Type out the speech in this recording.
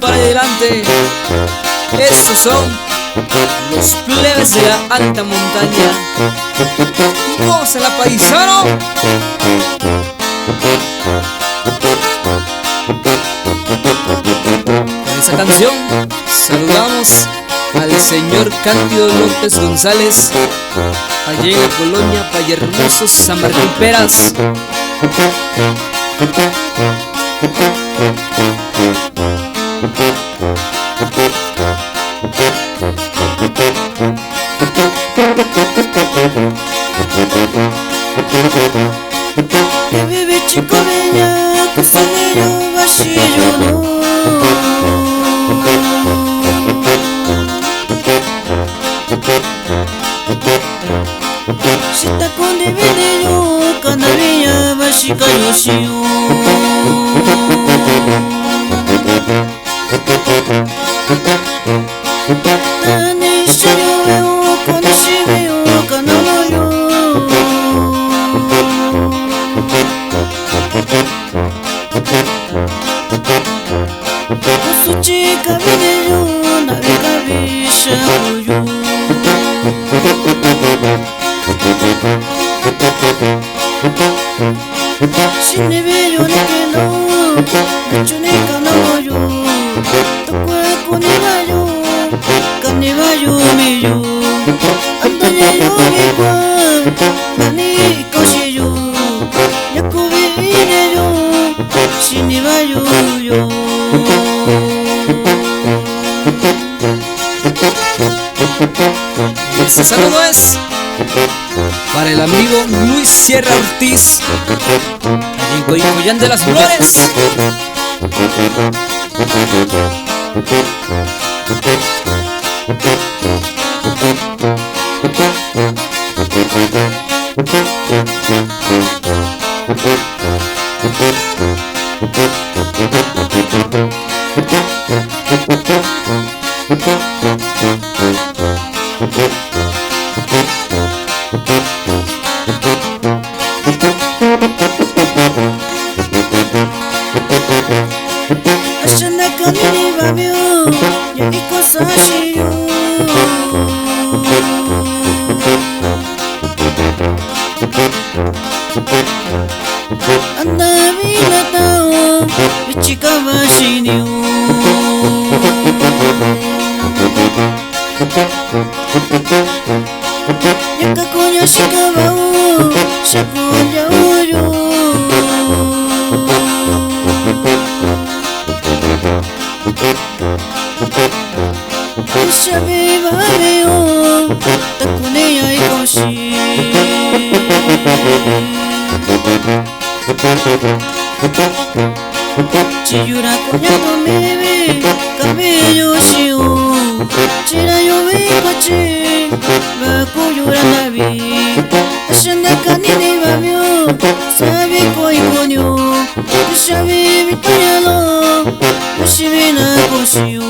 para adelante. Estos son los plebes de la alta montaña. ¡Gózala, paisano! Con esa canción saludamos al señor Cándido López González, allá en la colonia Vallehermoso, San Martín Peras. Bebé chico venha, cozinheiro baixinho no. Se tá com devedeiro, canarinha baixinha yoshio. Nani shiryo eu, konoshi eu, kananoyo. Suci caminho na cabeça olho. Se ne vejo ne que não, eu nem canalho. Toco com ne vaio, cane vaio meio. Andane yo igual, mani cosillo. Yakubi ne yo, se ne vaio yo. Este saludo es para el amigo Luis Sierra Ortiz, allí en Coyicoyán de las Flores. Ashana kanini babyo, yo iko sashiyo. Anda vida tao, ichika bashinyo. Yaka konya shikaba o, shakonya oyo. Shame babeo, takune ai koshi. Chiyura konya komebe, cabello shio. Chira yo ve kochi, baku yura nabi. Ashanda kanini babeo, sabi koi konyo. Shame mitayalo, yoshime na koshiyo.